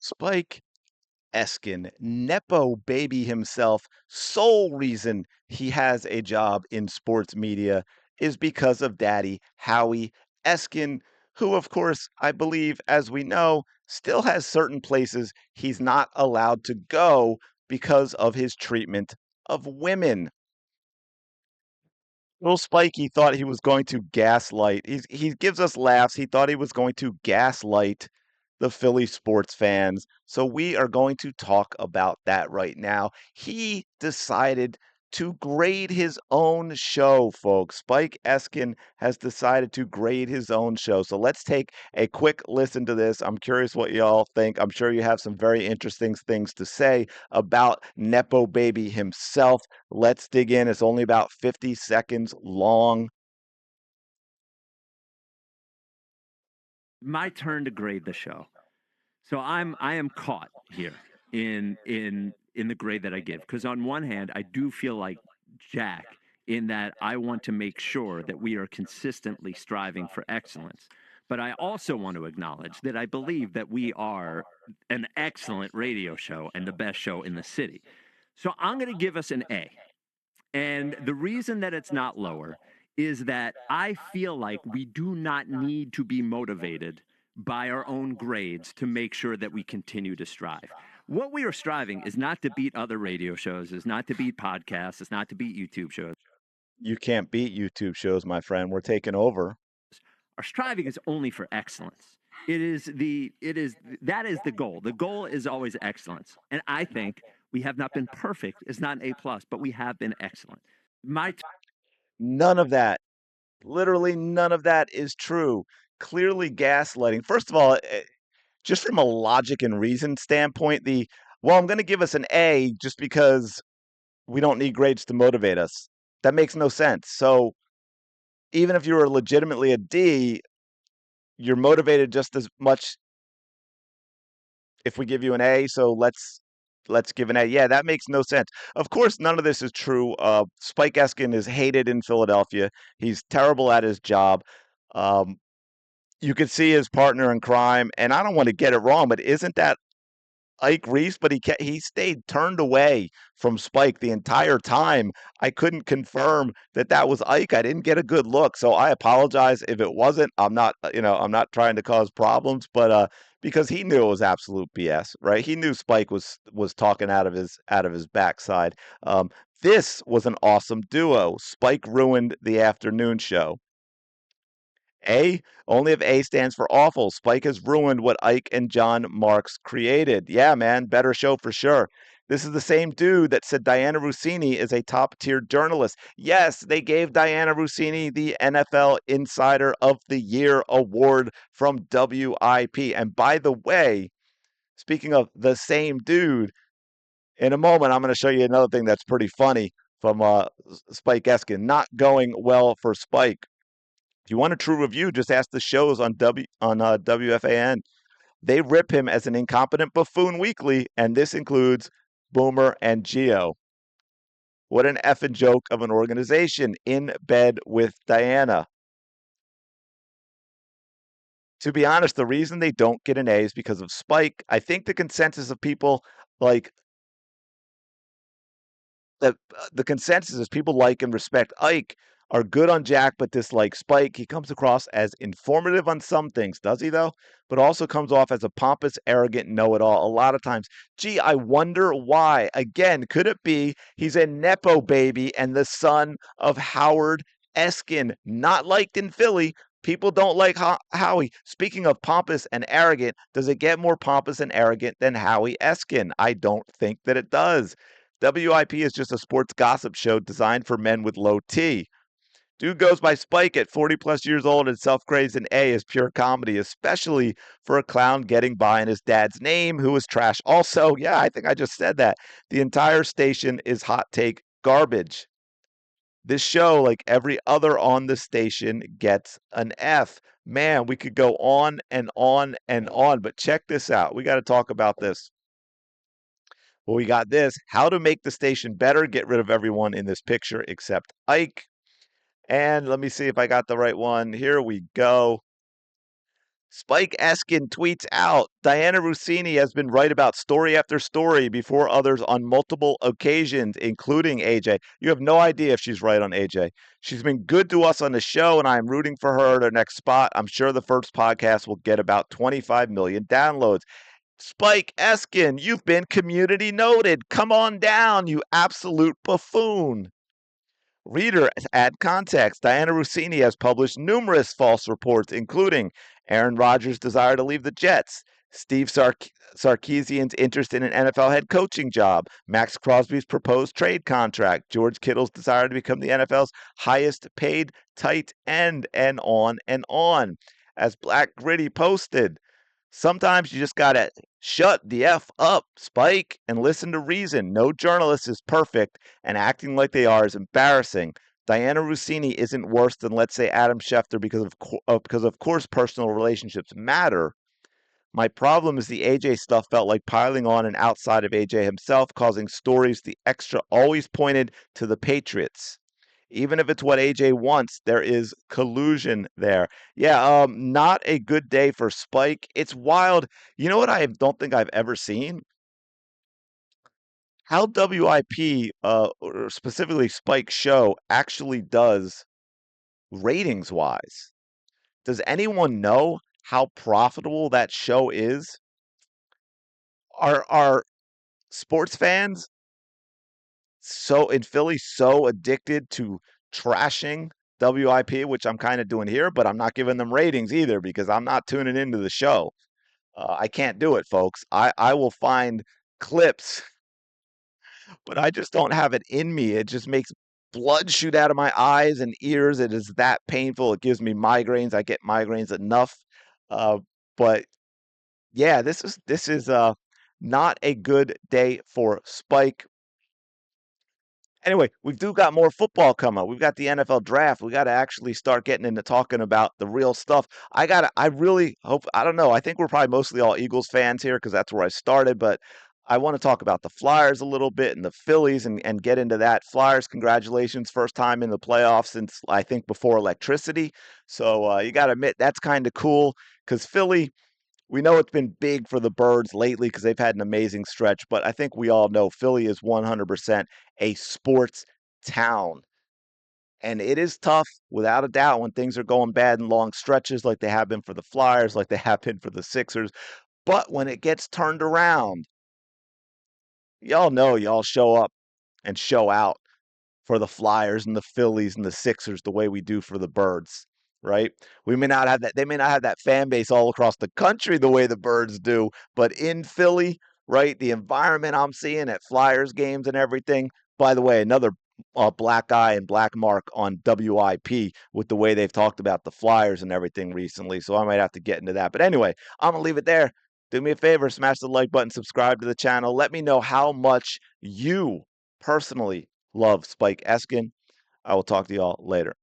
Spike Eskin, Nepo baby himself, sole reason he has a job in sports media is because of daddy Howie Eskin, who, of course, I believe, as we know, still has certain places he's not allowed to go because of his treatment of women. Little Spikey thought he was going to gaslight. He gives us laughs. He thought he was going to gaslight the Philly sports fans. So we are going to talk about that right now. He decided to grade his own show, folks. Spike Eskin has decided to grade his own show. So let's take a quick listen to this. I'm curious what y'all think. I'm sure you have some very interesting things to say about Nepo Baby himself. Let's dig in. It's only about 50 seconds long. My turn to grade the show. So I am caught here in the grade that I give because on one hand I do feel like Jack in that I want to make sure that we are consistently striving for excellence. But I also want to acknowledge that I believe that we are an excellent radio show and the best show in the city. So I'm going to give us an A. And the reason that it's not lower is that I feel like we do not need to be motivated by our own grades to make sure that we continue to strive. What we are striving is not to beat other radio shows, is not to beat podcasts, is not to beat YouTube shows. You can't beat YouTube shows, my friend. We're taking over. Our striving is only for excellence. It is that is the goal. The goal is always excellence. And I think we have not been perfect. It's not an A plus, but we have been excellent. My None of that, literally none of that is true. Clearly gaslighting. First of all, just from a logic and reason standpoint, I'm going to give us an A just because we don't need grades to motivate us. That makes no sense. So even if you were legitimately a D, you're motivated just as much if we give you an A, so let's give an A. Yeah, that makes no sense. Of course, none of this is true. Spike Eskin is hated in Philadelphia. He's terrible at his job. Um, you could see his partner in crime, and I don't want to get it wrong, but isn't that Ike Reese? But he stayed turned away from Spike the entire time. I couldn't confirm that that was Ike. I didn't get a good look, so I apologize if it wasn't. I'm not trying to cause problems, but because he knew it was absolute BS, right? He knew Spike was talking out of his backside. Um, this was an awesome duo. Spike ruined the afternoon show. A, only if A stands for awful. Spike has ruined what Ike and John Marks created. Yeah, man, better show for sure. This is the same dude that said Dianna Russini is a top tier journalist. Yes, they gave Dianna Russini the NFL Insider of the Year award from WIP. And by the way, speaking of the same dude, in a moment, I'm going to show you another thing that's pretty funny from Spike Eskin. Not going well for Spike. If you want a true review, just ask the shows on WFAN. They rip him as an incompetent buffoon weekly, and this includes Boomer and Geo. What an effing joke of an organization in bed with Diana. To be honest, the reason they don't get an A is because of Spike. I think the consensus of people like the consensus is people like and respect Ike are good on Jack, but dislike Spike. He comes across as informative on some things, does he though? But also comes off as a pompous, arrogant know-it-all a lot of times. Gee, I wonder why. Again, could it be he's a Nepo baby and the son of Howard Eskin, not liked in Philly? People don't like Howie. Speaking of pompous and arrogant, does it get more pompous and arrogant than Howie Eskin? I don't think that it does. WIP is just a sports gossip show designed for men with low T. Dude goes by Spike at 40 plus years old and self grades an A is pure comedy, especially for a clown getting by in his dad's name, who is trash. Also, yeah, I think I just said that. The entire station is hot take garbage. This show, like every other on the station, gets an F. Man, we could go on and on and on, but check this out. We got to talk about this. Well, we got this: how to make the station better, get rid of everyone in this picture except Ike. And let me see if I got the right one. Here we go. Spike Eskin tweets out, Dianna Russini has been right about story after story before others on multiple occasions, including AJ. You have no idea if she's right on AJ. She's been good to us on the show, and I am rooting for her at her next spot. I'm sure the first podcast will get about 25 million downloads. Spike Eskin, you've been community noted. Come on down, you absolute buffoon. Reader, add context. Dianna Russini has published numerous false reports, including Aaron Rodgers' desire to leave the Jets, Steve Sarkisian's interest in an NFL head coaching job, Max Crosby's proposed trade contract, George Kittle's desire to become the NFL's highest paid tight end, and on and on. As Black Gritty posted, sometimes you just gotta shut the F up, Spike, and listen to reason. No journalist is perfect, and acting like they are is embarrassing. Dianna Russini isn't worse than, let's say, Adam Schefter because of course personal relationships matter. My problem is the AJ stuff felt like piling on and outside of AJ himself, causing stories the extra always pointed to the Patriots. Even if it's what AJ wants, there is collusion there. Yeah, not a good day for Spike. It's wild. You know what I don't think I've ever seen? How WIP, or specifically Spike's show, actually does ratings wise. Does anyone know how profitable that show is? Are sports fans so in Philly so addicted to trashing WIP, which I'm kind of doing here, but I'm not giving them ratings either because I'm not tuning into the show. I can't do it, folks. I will find clips, but I just don't have it in me. It just makes blood shoot out of my eyes and ears. It is that painful. It gives me migraines. I get migraines enough. Uh, but yeah, this is not a good day for Spike. Anyway, we do got more football coming. We've got the NFL draft. We got to actually start getting into talking about the real stuff. I really hope, I don't know. I think we're probably mostly all Eagles fans here because that's where I started, but I want to talk about the Flyers a little bit and the Phillies and get into that. Flyers, congratulations. First time in the playoffs since I think before electricity. So you got to admit that's kind of cool because Philly, we know it's been big for the Birds lately because they've had an amazing stretch, but I think we all know Philly is 100% a sports town. And it is tough, without a doubt, when things are going bad in long stretches like they have been for the Flyers, like they have been for the Sixers. But when it gets turned around, y'all know y'all show up and show out for the Flyers and the Phillies and the Sixers the way we do for the Birds, right? We may not have that, they may not have that fan base all across the country the way the Birds do, but in Philly, right, the environment I'm seeing at Flyers games and everything. By the way, another black eye and black mark on WIP with the way they've talked about the Flyers and everything recently. So I might have to get into that. But anyway, I'm going to leave it there. Do me a favor, smash the like button, subscribe to the channel. Let me know how much you personally love Spike Eskin. I will talk to y'all later.